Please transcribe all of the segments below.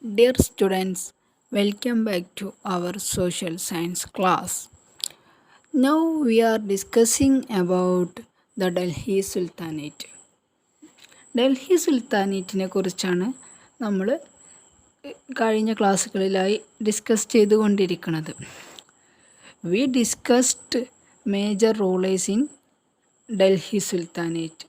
Dear students, welcome back to our social science class. Now we are discussing about the Delhi Sultanate. Delhi സുൽത്താനേറ്റിനെ കുറിച്ചാണ് നമ്മൾ കഴിഞ്ഞ ക്ലാസ്സുകളിലായി discuss ചെയ്തുകൊണ്ടിരിക്കുന്നത്. We discussed major rulers in Delhi sultanate.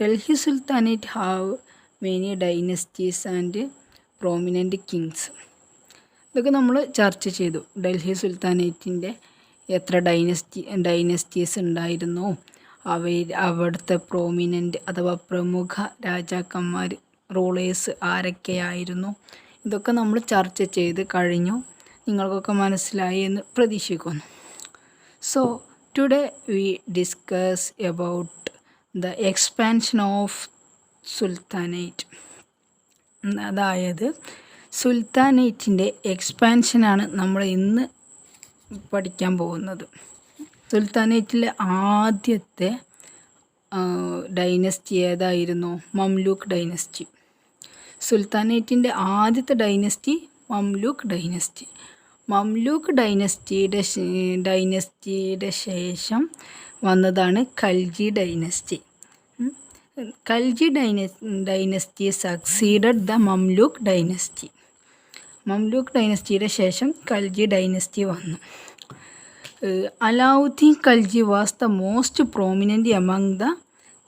Delhi sultanate have many dynasties and prominent kings. ഇതൊക്കെ നമ്മൾ ചർച്ച ചെയ്തു. ഡൽഹി സുൽത്താനേറ്റിൻ്റെ എത്ര ഡൈനസ്റ്റീസ് ഉണ്ടായിരുന്നു, അവിടുത്തെ പ്രോമിനൻ്റ് അഥവാ പ്രമുഖ രാജാക്കന്മാർ റൂളേഴ്സ് ആരൊക്കെയായിരുന്നു, ഇതൊക്കെ നമ്മൾ ചർച്ച ചെയ്ത് കഴിഞ്ഞു. നിങ്ങൾക്കൊക്കെ മനസ്സിലായി എന്ന് പ്രതീക്ഷിക്കുന്നു. So today we discuss about the expansion of sultanate. അതായത് സുൽത്താനേറ്റിൻ്റെ എക്സ്പാൻഷനാണ് നമ്മൾ ഇന്ന് പഠിക്കാൻ പോകുന്നത്. സുൽത്താനേറ്റിലെ ആദ്യത്തെ ഡൈനസ്റ്റി ഏതായിരുന്നു? മംലൂക്ക് ഡൈനസ്റ്റി. സുൽത്താനേറ്റിൻ്റെ ആദ്യത്തെ ഡൈനസ്റ്റി മംലൂക്ക് ഡൈനസ്റ്റി. മംലൂക്ക് ഡൈനസ്റ്റിയുടെ ശേഷം വന്നതാണ് Khalji dynasty. Khalji dynasty succeeded the Mamluk dynasty. Mamluk ഡൈനസ്റ്റിയുടെ ശേഷം ഖൽജി ഡൈനസ്റ്റി വന്നു. Alauddin Khalji was the most prominent among the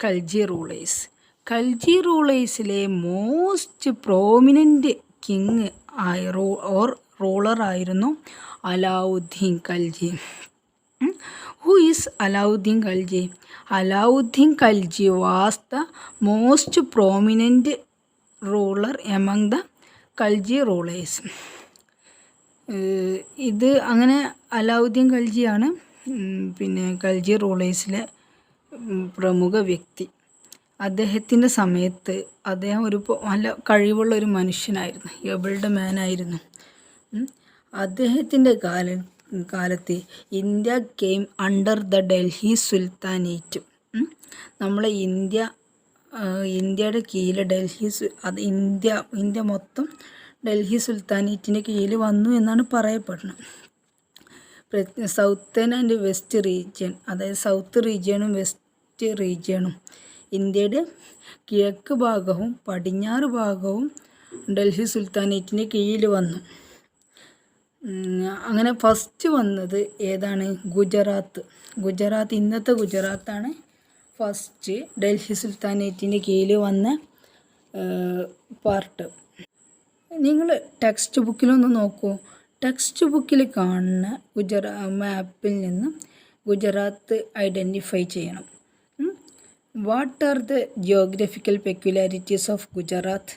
Khalji rulers. Khalji റൂളേഴ്സിലെ most prominent king or ruler ആയിരുന്നു Alauddin Khalji. Who is Alauddin Khalji? Alauddin Khalji was the most prominent ruler among the Khalji rulers. ഇത് അങ്ങനെ അലാവുദ്ദീൻ ഖൽജിയാണ് പിന്നെ ഖൽജി റൂളേഴ്സിലെ പ്രമുഖ വ്യക്തി. അദ്ദേഹത്തിൻ്റെ സമയത്ത് അദ്ദേഹം ഒരു നല്ല കഴിവുള്ള ഒരു മനുഷ്യനായിരുന്നു, എബിൾഡ് മാനായിരുന്നു. അദ്ദേഹത്തിൻ്റെ കാലത്ത് India came under the Delhi sultanate. നമ്മളെ ഇന്ത്യയുടെ കീഴിൽ ഇന്ത്യ മൊത്തം ഡൽഹി സുൽത്താനേറ്റിൻ്റെ കീഴിൽ വന്നു എന്നാണ് പറയപ്പെടുന്നത്. സൗത്തേൺ ആൻഡ് വെസ്റ്റ് റീജിയൻ, അതായത് സൗത്ത് റീജിയണും വെസ്റ്റ് റീജിയണും, ഇന്ത്യയുടെ കിഴക്ക് ഭാഗവും പടിഞ്ഞാറ് ഭാഗവും ഡൽഹി സുൽത്താനേറ്റിൻ്റെ കീഴിൽ വന്നു. അങ്ങനെ ഫസ്റ്റ് വന്നത് ഏതാണ്? ഗുജറാത്ത് ഇന്നത്തെ ഗുജറാത്താണ് ഫസ്റ്റ് ഡൽഹി സുൽത്താനേറ്റിൻ്റെ കീഴിൽ വന്ന പാർട്ട്. നിങ്ങൾ ടെക്സ്റ്റ് ബുക്കിലൊന്ന് നോക്കൂ. ടെക്സ്റ്റ് ബുക്കിൽ കാണുന്ന മാപ്പിൽ നിന്ന് ഗുജറാത്ത് ഐഡൻറ്റിഫൈ ചെയ്യണം. What are the geographical peculiarities of Gujarat?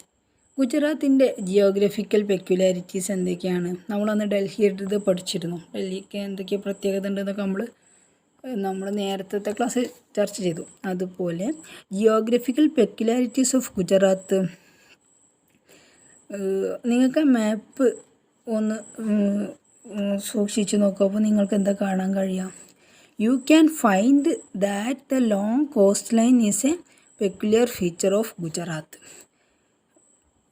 ഗുജറാത്തിൻ്റെ ജിയോഗ്രഫിക്കൽ പെക്യുലാരിറ്റീസ് എന്തൊക്കെയാണ്? നമ്മളന്ന് ഡൽഹിയുടെ പഠിച്ചിരുന്നു. ഡൽഹിക്ക് എന്തൊക്കെ പ്രത്യേകത ഉണ്ടെന്നൊക്കെ നമ്മൾ നേരത്തെ ക്ലാസ് ചർച്ച ചെയ്തു. അതുപോലെ ജിയോഗ്രഫിക്കൽ പെക്യുലാരിറ്റീസ് ഓഫ് ഗുജറാത്ത്, നിങ്ങൾക്ക് മാപ്പ് ഒന്ന് സൂക്ഷിച്ച് നോക്കുക. അപ്പോൾ നിങ്ങൾക്ക് എന്താ കാണാൻ കഴിയുക? You can find that the long coast line is a peculiar feature of Gujarat.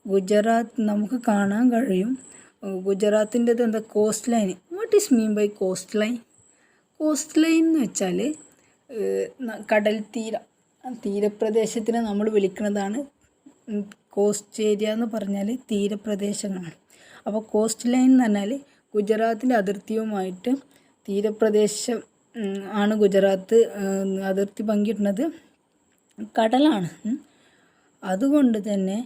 Gujarat നമുക്ക് കാണാൻ കഴിയും. ഗുജറാത്തിൻ്റെത് എന്താ? Coast line. What is mean by coast line? Coast line എന്ന് വെച്ചാൽ കടൽ തീരപ്രദേശത്തിനെ നമ്മൾ വിളിക്കുന്നതാണ് കോസ്റ്റ് ഏരിയ എന്ന് പറഞ്ഞാൽ തീരപ്രദേശങ്ങളാണ്. അപ്പോൾ കോസ്റ്റ് ലൈൻ എന്ന് പറഞ്ഞാൽ ഗുജറാത്തിൻ്റെ അതിർത്തിയുമായിട്ട് തീരപ്രദേശം ആണ്. ഗുജറാത്ത് അതിർത്തി പങ്കിടുന്നത് കടലാണ്. അതുകൊണ്ട് തന്നെ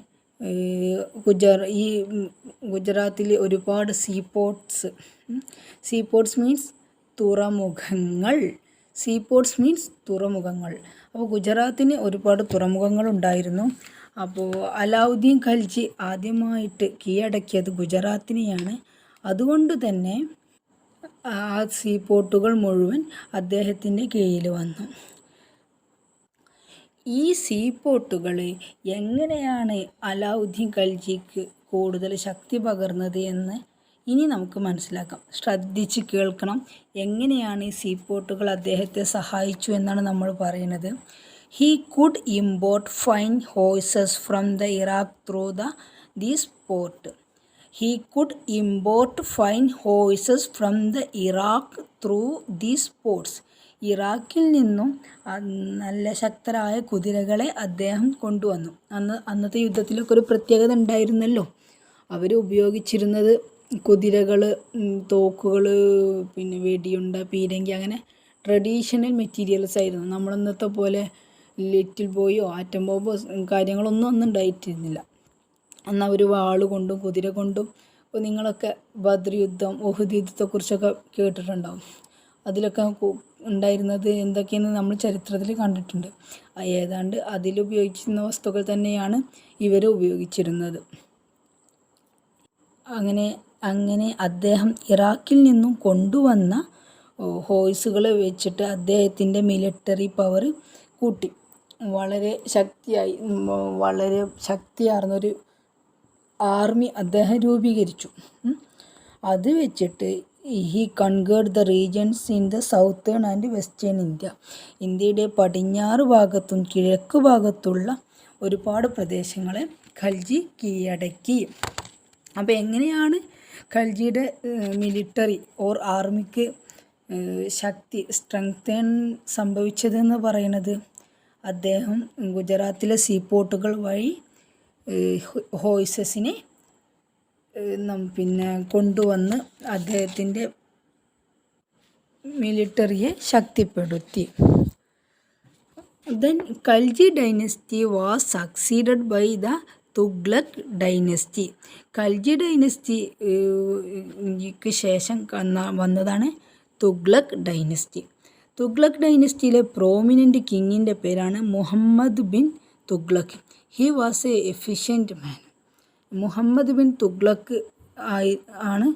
ഗുജറാത്തിൽ ഒരുപാട് സീപോർട്സ് മീൻസ് തുറമുഖങ്ങൾ. അപ്പോൾ ഗുജറാത്തിന് ഒരുപാട് തുറമുഖങ്ങൾ ഉണ്ടായിരുന്നു. അപ്പോൾ അലാവുദ്ദീൻ ഖൽജി ആദ്യമായിട്ട് കീഴടക്കിയത് ഗുജറാത്തിനെയാണ്. അതുകൊണ്ട് തന്നെ ആ സീപോർട്ടുകൾ മുഴുവൻ അദ്ദേഹത്തിൻ്റെ കീഴിൽ വന്നു. ഈ സീപോർട്ടുകൾ എങ്ങനെയാണ് അലാവുദ്ദീൻ ഖൽജിക്ക് കൂടുതൽ ശക്തി പകർന്നത് എന്ന് ഇനി നമുക്ക് മനസ്സിലാക്കാം. ശ്രദ്ധിച്ച് കേൾക്കണം. എങ്ങനെയാണ് ഈ സീപോർട്ടുകൾ അദ്ദേഹത്തെ സഹായിച്ചു എന്നാണ് നമ്മൾ പറയുന്നത്. He could import fine horses from the Iraq through the this port. He could import fine horses from the Iraq through these ports. ഇറാഖിൽ നിന്നും നല്ല ശക്തരായ കുതിരകളെ അദ്ദേഹം കൊണ്ടുവന്നു. അന്നത്തെ യുദ്ധത്തിലൊക്കെ ഒരു പ്രത്യേകത ഉണ്ടായിരുന്നല്ലോ. അവർ ഉപയോഗിച്ചിരുന്നത് കുതിരകൾ, തോക്കുകൾ, പിന്നെ വെടിയുണ്ട, പീരങ്കി, അങ്ങനെ ട്രഡീഷണൽ മെറ്റീരിയൽസ് ആയിരുന്നു. നമ്മളിന്നത്തെ പോലെ ലിറ്റിൽ ബോയോ ആറ്റം ബോംബോ കാര്യങ്ങളൊന്നും അന്ന് ഉണ്ടായിട്ടിരുന്നില്ല. അന്ന് അവർ വാൾ കൊണ്ടും കുതിര കൊണ്ടും, ഇപ്പോൾ നിങ്ങളൊക്കെ ബദ്ർ യുദ്ധം, ഉഹുദ് യുദ്ധത്തെക്കുറിച്ചൊക്കെ കേട്ടിട്ടുണ്ടാവും. അതിലൊക്കെ ഉണ്ടായിരുന്നത് എന്തൊക്കെയെന്ന് നമ്മൾ ചരിത്രത്തിൽ കണ്ടിട്ടുണ്ട്. ഏതാണ്ട് അതിലുപയോഗിച്ചിരുന്ന വസ്തുക്കൾ തന്നെയാണ് ഇവർ ഉപയോഗിച്ചിരുന്നത്. അങ്ങനെ അദ്ദേഹം ഇറാഖിൽ നിന്നും കൊണ്ടുവന്ന ഹോഴ്സുകളെ വെച്ചിട്ട് അദ്ദേഹത്തിൻ്റെ മിലിറ്ററി പവർ കൂട്ടി. വളരെ ശക്തിയാർന്നൊരു ആർമി അദ്ദേഹം രൂപീകരിച്ചു. അത് വെച്ചിട്ട് he conquered the regions in the southern and western India. ഇന്ത്യയുടെ പടിഞ്ഞാറ് ഭാഗത്തും കിഴക്ക് ഭാഗത്തുള്ള ഒരുപാട് പ്രദേശങ്ങളെ ഖൽജി കീഴടക്കി. അപ്പോൾ എങ്ങനെയാണ് ഖൽജിയുടെ മിലിറ്ററി ആർമിക്ക് സ്ട്രെങ്തൻ സംഭവിച്ചതെന്ന് പറയുന്നത്, അദ്ദേഹം ഗുജറാത്തിലെ സീപോർട്ടുകൾ വഴി ഹോഴ്സസിനെ കൊണ്ടുവന്ന് അദ്ദേഹത്തിൻ്റെ മിലിറ്ററിയെ ശക്തിപ്പെടുത്തി. Then Khalji dynasty was succeeded by the Tughlaq dynasty. Khalji ഡൈനസ്റ്റിക്ക് ശേഷം വന്നതാണ് തുഗ്ലക് ഡൈനസ്റ്റി. തുഗ്ലക് ഡൈനസ്റ്റിയിലെ പ്രോമിനൻ്റ് കിങ്ങിൻ്റെ പേരാണ് Muhammad bin Tughlaq. He was a efficient man. Muhammad bin Tughlaq ആണ്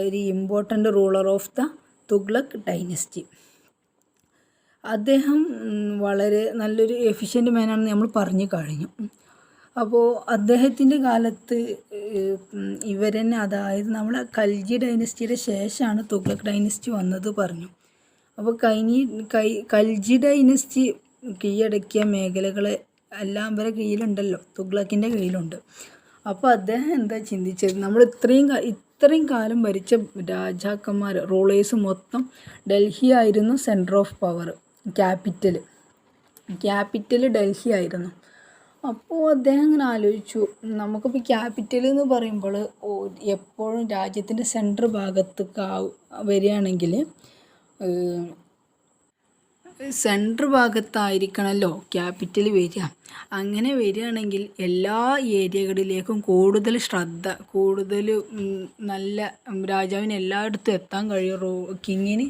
ഒരു important ruler of the Tughlaq dynasty. അദ്ദേഹം വളരെ നല്ലൊരു എഫിഷ്യൻ്റ് മാനാണെന്ന് നമ്മൾ പറഞ്ഞു കഴിഞ്ഞു. അപ്പോൾ അദ്ദേഹത്തിൻ്റെ കാലത്ത് ഇവരെന്നെ, അതായത് നമ്മളെ ഖൽജി ഡൈനസ്റ്റിയുടെ ശേഷമാണ് തുഗ്ലക് ഡൈനസ്റ്റി വന്നത് പറഞ്ഞു. അപ്പോൾ ഖൽജി ഡൈനസ്റ്റി കീഴടക്കിയ മേഖലകളെ എല്ലാം ഇവരെ കീഴിലുണ്ടല്ലോ, തുഗ്ലക്കിൻ്റെ കീഴിലുണ്ട്. അപ്പോൾ അദ്ദേഹം എന്താ ചിന്തിച്ചത്, നമ്മൾ ഇത്രയും കാലം ഭരിച്ച രാജാക്കന്മാർ, റൂളേഴ്സ് മൊത്തം ഡൽഹി ആയിരുന്നു centre of power, capital Delhi ആയിരുന്നു. അപ്പോൾ അദ്ദേഹം ഇങ്ങനെ ആലോചിച്ചു, നമുക്കിപ്പോൾ ക്യാപിറ്റൽ എന്ന് പറയുമ്പോൾ എപ്പോഴും രാജ്യത്തിൻ്റെ സെൻട്രൽ ഭാഗത്തേക്ക് വരികയാണെങ്കിൽ സെൻട്രൽ ഭാഗത്തായിരിക്കണമല്ലോ ക്യാപിറ്റൽ വരിക. അങ്ങനെ വരികയാണെങ്കിൽ എല്ലാ ഏരിയകളിലേക്കും കൂടുതൽ നല്ല രാജാവിന് എല്ലായിടത്തും എത്താൻ കഴിയും. കിങ്ങിന്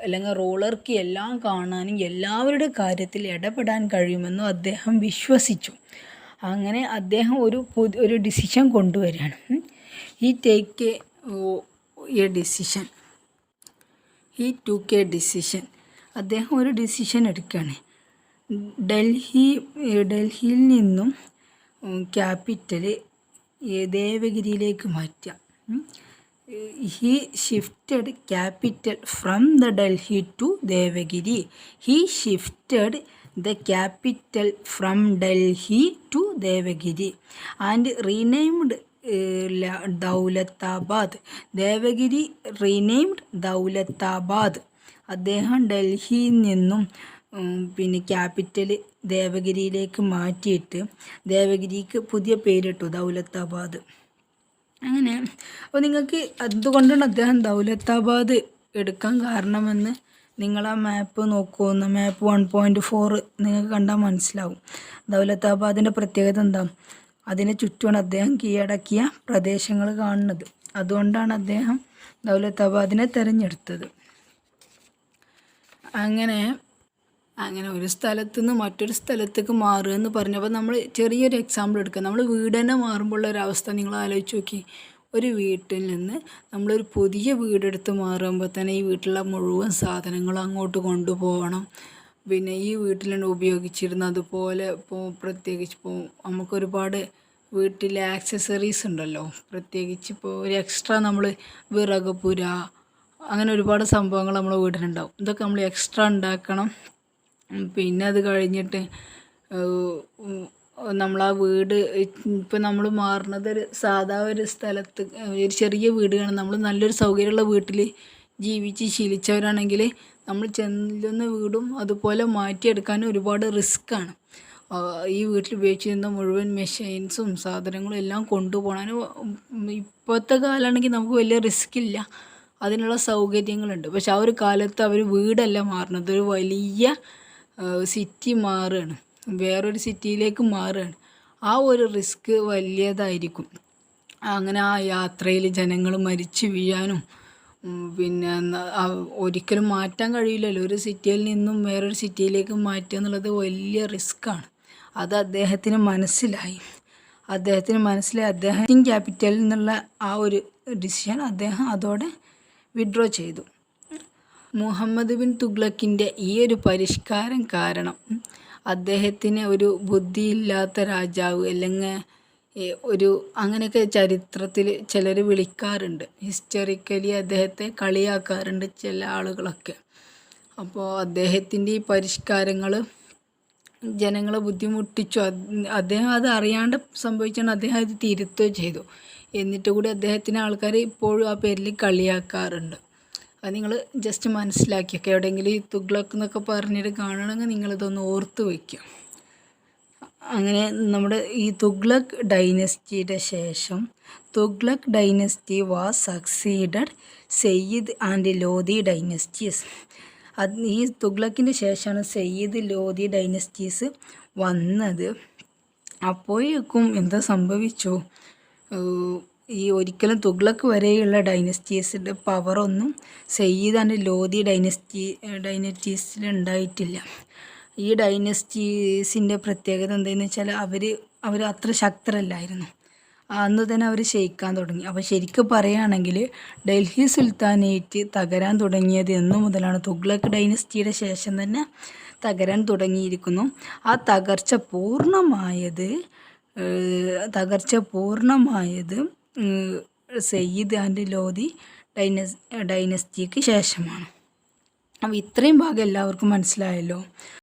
അല്ലെങ്കിൽ റൂളർക്ക് എല്ലാം കാണാനും എല്ലാവരുടെ കാര്യത്തിൽ ഇടപെടാൻ കഴിയുമെന്നും അദ്ദേഹം വിശ്വസിച്ചു. അങ്ങനെ അദ്ദേഹം ഒരു ഡിസിഷൻ കൊണ്ടുവരികയാണ്. He took A decision. അദ്ദേഹം ഒരു ഡിസിഷൻ എടുക്കുകയാണ്. ഡൽഹിയിൽ നിന്നും ക്യാപിറ്റൽ ദേവഗിരിയിലേക്ക് മാറ്റുക. He shifted capital from the Delhi to Devagiri. He shifted the capital from Delhi to Devagiri and renamed Daulatabad. Devagiri renamed Daulatabad. അദ്ദേഹം ഡൽഹിയിൽ നിന്നും ക്യാപിറ്റൽ ദേവഗിരിയിലേക്ക് മാറ്റിയിട്ട് ദേവഗിരിക്ക് പുതിയ പേരിട്ടു, ദൗലത്താബാദ്. അങ്ങനെ അപ്പോൾ നിങ്ങൾക്ക് എന്തുകൊണ്ടാണ് അദ്ദേഹം ദൗലത്താബാദ് എടുക്കാൻ കാരണമെന്ന് നിങ്ങൾ ആ മാപ്പ് നോക്കുമെന്ന മാപ്പ് 1.4 നിങ്ങൾക്ക് കണ്ടാൽ മനസ്സിലാവും. ദൗലത്താബാദിൻ്റെ പ്രത്യേകത എന്താ, അതിനെ ചുറ്റുമാണ് അദ്ദേഹം കീഴടക്കിയ പ്രദേശങ്ങൾ കാണുന്നത്. അതുകൊണ്ടാണ് അദ്ദേഹം ദൗലത്താബാദിനെ തിരഞ്ഞെടുത്തത്. അങ്ങനെ ഒരു സ്ഥലത്തു നിന്ന് മറ്റൊരു സ്ഥലത്തേക്ക് മാറുക എന്ന് പറഞ്ഞപ്പോൾ നമ്മൾ ചെറിയൊരു എക്സാമ്പിൾ എടുക്കുക. നമ്മൾ വീട് തന്നെ മാറുമ്പോഴുള്ള ഒരവസ്ഥ നിങ്ങൾ ആലോചിച്ച് നോക്കി. ഒരു വീട്ടിൽ നിന്ന് നമ്മളൊരു പുതിയ വീടെടുത്ത് മാറുമ്പോൾ തന്നെ ഈ വീട്ടിലുള്ള മുഴുവൻ സാധനങ്ങളും അങ്ങോട്ട് കൊണ്ടുപോകണം. പിന്നെ ഈ വീട്ടിൽ ഉപയോഗിച്ചിരുന്ന അതുപോലെ പ്രത്യേകിച്ച് നമുക്കൊരുപാട് വീട്ടിലെ ആക്സസറീസ് ഉണ്ടല്ലോ, പ്രത്യേകിച്ച് ഒരു എക്സ്ട്രാ നമ്മൾ വിറക് പുര, അങ്ങനെ ഒരുപാട് സംഭവങ്ങൾ നമ്മളെ വീട്ടിലുണ്ടാവും. ഇതൊക്കെ നമ്മൾ എക്സ്ട്രാ ഉണ്ടാക്കണം. പിന്നെ അത് കഴിഞ്ഞിട്ട് നമ്മളാ വീട് ഇപ്പം നമ്മൾ മാറുന്നത് ഒരു സാധാ ഒരു സ്ഥലത്ത് ഒരു ചെറിയ വീടാണ്. നമ്മൾ നല്ലൊരു സൗകര്യമുള്ള വീട്ടിൽ ജീവിച്ച് ശീലിച്ചവരാണെങ്കിൽ നമ്മൾ ചെല്ലുന്ന വീടും അതുപോലെ മാറ്റിയെടുക്കാനും ഒരുപാട് റിസ്ക്കാണ്. ഈ വീട്ടിൽ ഉപയോഗിച്ചിരുന്ന മുഴുവൻ മെഷീൻസും സാധനങ്ങളും എല്ലാം കൊണ്ടുപോകാനും ഇപ്പോഴത്തെ കാലമാണെങ്കിൽ നമുക്ക് വലിയ റിസ്ക്കില്ല, അതിനുള്ള സൗകര്യങ്ങളുണ്ട്. പക്ഷെ ആ ഒരു കാലത്ത് അവർ വീടല്ല മാറുന്നത്, ഒരു വലിയ സിറ്റി മാറുകയാണ്, വേറൊരു സിറ്റിയിലേക്ക് മാറുകയാണ്. ആ ഒരു റിസ്ക് വലിയതായിരിക്കും. അങ്ങനെ ആ യാത്രയിൽ ജനങ്ങൾ മരിച്ചു വീഴാനും പിന്നെ ഒരിക്കലും മാറ്റാൻ കഴിയില്ലല്ലോ. ഒരു സിറ്റിയിൽ നിന്നും വേറൊരു സിറ്റിയിലേക്ക് മാറ്റുക എന്നുള്ളത് വലിയ റിസ്ക്കാണ്. അത് അദ്ദേഹത്തിന് മനസ്സിലായി. അദ്ദേഹം ക്യാപിറ്റലിൽ നിന്നുള്ള ആ ഒരു ഡിസിഷൻ അദ്ദേഹം അതോടെ വിഡ്രോ ചെയ്തു. മുഹമ്മദ് ബിൻ തുഗ്ലക്കിൻ്റെ ഈ ഒരു പരിഷ്കാരം കാരണം അദ്ദേഹത്തിന് ഒരു ബുദ്ധിയില്ലാത്ത രാജാവ് അല്ലെങ്കിൽ ഒരു അങ്ങനെയൊക്കെ ചരിത്രത്തിൽ ചിലർ വിളിക്കാറുണ്ട്. ഹിസ്റ്ററിക്കലി അദ്ദേഹത്തെ കളിയാക്കാറുണ്ട് ചില ആളുകളൊക്കെ. അപ്പോൾ അദ്ദേഹത്തിൻ്റെ ഈ പരിഷ്കാരങ്ങൾ ജനങ്ങളെ ബുദ്ധിമുട്ടിച്ചു. അദ്ദേഹം അത് അറിയാണ്ട് സംഭവിച്ചാണ്. അദ്ദേഹം അത് തിരുത്തുകയും ചെയ്തു. എന്നിട്ട് കൂടി അദ്ദേഹത്തിനെ ആൾക്കാർ ഇപ്പോഴും ആ പേരിൽ കളിയാക്കാറുണ്ട്. അത് നിങ്ങൾ ജസ്റ്റ് മനസ്സിലാക്കിയൊക്കെ എവിടെയെങ്കിലും ഈ തുഗ്ലക്ക് എന്നൊക്കെ പറഞ്ഞിട്ട് കാണണമെങ്കിൽ നിങ്ങളിതൊന്ന് ഓർത്ത് വയ്ക്കുക. അങ്ങനെ നമ്മുടെ ഈ തുഗ്ലക്ക് ഡൈനസ്റ്റിയുടെ ശേഷം Tughlaq dynasty was succeeded Sayyid and Lodhi dynasties. ഈ തുഗ്ലക്കിൻ്റെ ശേഷമാണ് സയ്യിദ് ലോധി ഡൈനസ്റ്റീസ് വന്നത്. അപ്പോഴേക്കും എന്താ സംഭവിച്ചു? ഈ ഒരിക്കലും തുഗ്ലക്ക് വരെയുള്ള ഡൈനസ്റ്റീസിൻ്റെ പവറൊന്നും സയ്യിദ് ആൻഡ് ലോധി ഡൈനസ്റ്റീസിൽ ഉണ്ടായിട്ടില്ല. ഈ ഡൈനസ്റ്റീസിൻ്റെ പ്രത്യേകത എന്താണെന്ന് വെച്ചാൽ അവർ അത്ര ശക്തരല്ലായിരുന്നു. അന്ന് തന്നെ അവർ ക്ഷയിക്കാൻ തുടങ്ങി. അപ്പോൾ ശരിക്കും പറയുകയാണെങ്കിൽ ഡൽഹി സുൽത്താനേറ്റ് തകരാൻ തുടങ്ങിയത് എന്നു മുതലാണ്? തുഗ്ലക്ക് ഡൈനസ്റ്റിയുടെ ശേഷം തന്നെ തകരാൻ തുടങ്ങിയിരിക്കുന്നു. ആ തകർച്ച പൂർണ്ണമായത് സയ്യിദ് ആൻഡ് ലോധി ഡൈനസ്റ്റിക്ക് ശേഷമാണ്. അപ്പോൾ ഇത്രയും ഭാഗം എല്ലാവർക്കും മനസ്സിലായല്ലോ.